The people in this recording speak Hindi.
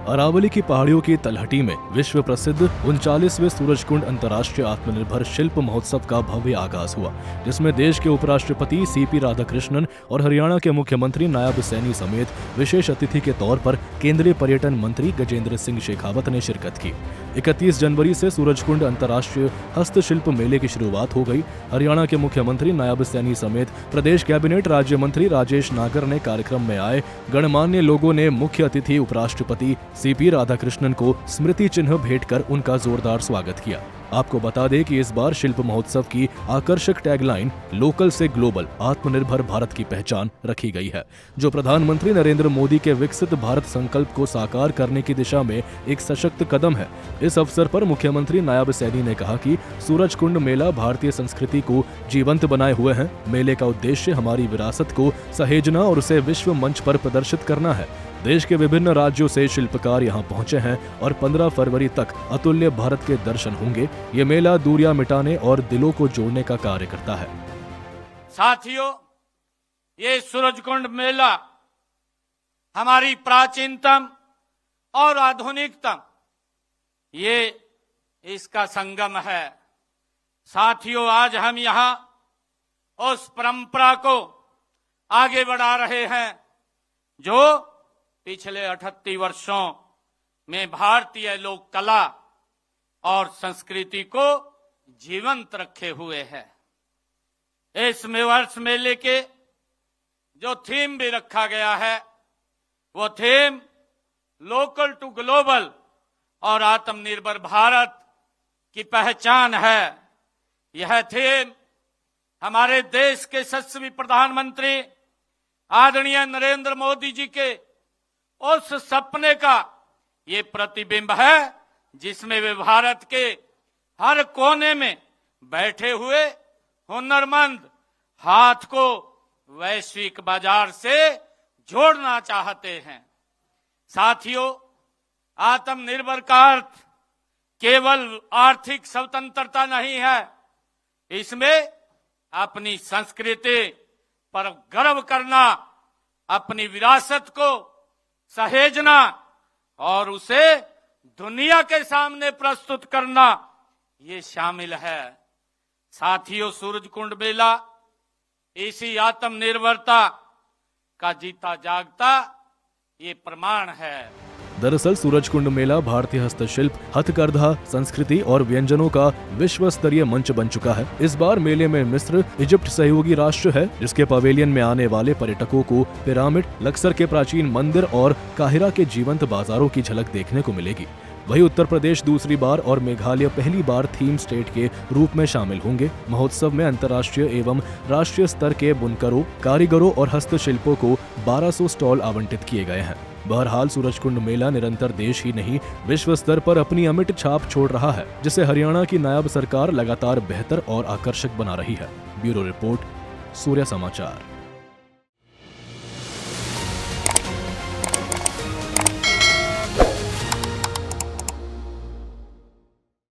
अरावली की पहाड़ियों की तलहटी में विश्व प्रसिद्ध 39वें सूरजकुंड अंतर्राष्ट्रीय आत्मनिर्भर शिल्प महोत्सव का भव्य आगाज हुआ, जिसमें देश के उपराष्ट्रपति सीपी राधाकृष्णन और हरियाणा के मुख्यमंत्री नायब सैनी समेत विशेष अतिथि के तौर पर केंद्रीय पर्यटन मंत्री गजेंद्र सिंह शेखावत ने शिरकत की। 31 जनवरी से सूरजकुंड अंतर्राष्ट्रीय हस्तशिल्प मेले की शुरुआत हो गई। हरियाणा के मुख्यमंत्री नायब सैनी समेत प्रदेश कैबिनेट राज्य मंत्री राजेश नागर ने कार्यक्रम में आए गणमान्य लोगों ने मुख्य अतिथि उपराष्ट्रपति सीपी राधाकृष्णन को स्मृति चिन्ह भेंट कर उनका जोरदार स्वागत किया। आपको बता दें कि इस बार शिल्प महोत्सव की आकर्षक टैगलाइन लोकल से ग्लोबल आत्मनिर्भर भारत की पहचान रखी गई है, जो प्रधानमंत्री नरेंद्र मोदी के विकसित भारत संकल्प को साकार करने की दिशा में एक सशक्त कदम है। इस अवसर पर मुख्यमंत्री नायब सैनी ने कहा कि सूरजकुंड मेला भारतीय संस्कृति को जीवंत बनाए हुए है। मेले का उद्देश्य हमारी विरासत को सहेजना और उसे विश्व मंच पर प्रदर्शित करना है। देश के विभिन्न राज्यों से शिल्पकार यहां पहुंचे हैं और 15 फरवरी तक अतुल्य भारत के दर्शन होंगे। ये मेला दूरियां मिटाने और दिलों को जोड़ने का कार्य करता है। साथियों, ये सूरजकुंड मेला हमारी प्राचीनतम और आधुनिकतम ये इसका संगम है। साथियों, आज हम यहाँ उस परंपरा को आगे बढ़ा रहे हैं जो पिछले 38 वर्षों में भारतीय लोक कला और संस्कृति को जीवंत रखे हुए है। इस वर्ष मेले के जो थीम भी रखा गया है वो थीम लोकल टू ग्लोबल और आत्मनिर्भर भारत की पहचान है। यह थीम हमारे देश के यशस्वी प्रधानमंत्री आदरणीय नरेंद्र मोदी जी के उस सपने का ये प्रतिबिंब है जिसमें वे भारत के हर कोने में बैठे हुए हुनरमंद हाथ को वैश्विक बाजार से जोड़ना चाहते हैं। साथियों, आत्मनिर्भर का अर्थ केवल आर्थिक स्वतंत्रता नहीं है, इसमें अपनी संस्कृति पर गर्व करना, अपनी विरासत को सहेजना और उसे दुनिया के सामने प्रस्तुत करना ये शामिल है। साथियों, सूरजकुंड मेला इसी आत्मनिर्भरता का जीता जागता ये प्रमाण है। दरअसल सूरजकुंड मेला भारतीय हस्तशिल्प, हथकरघा, संस्कृति और व्यंजनों का विश्व स्तरीय मंच बन चुका है। इस बार मेले में मिस्र, इजिप्ट सहयोगी राष्ट्र है, जिसके पवेलियन में आने वाले पर्यटकों को पिरामिड, लक्सर के प्राचीन मंदिर और काहिरा के जीवंत बाजारों की झलक देखने को मिलेगी। वहीं उत्तर प्रदेश दूसरी बार और मेघालय पहली बार थीम स्टेट के रूप में शामिल होंगे। महोत्सव में अंतर्राष्ट्रीय एवं राष्ट्रीय स्तर के बुनकरों, कारीगरों और हस्तशिल्पों को 1200 स्टॉल आवंटित किए गए हैं। बहरहाल सूरजकुंड मेला निरंतर देश ही नहीं विश्व स्तर पर अपनी अमिट छाप छोड़ रहा है, जिसे हरियाणा की नायब सरकार लगातार बेहतर और आकर्षक बना रही है। ब्यूरो रिपोर्ट, सूर्य समाचार।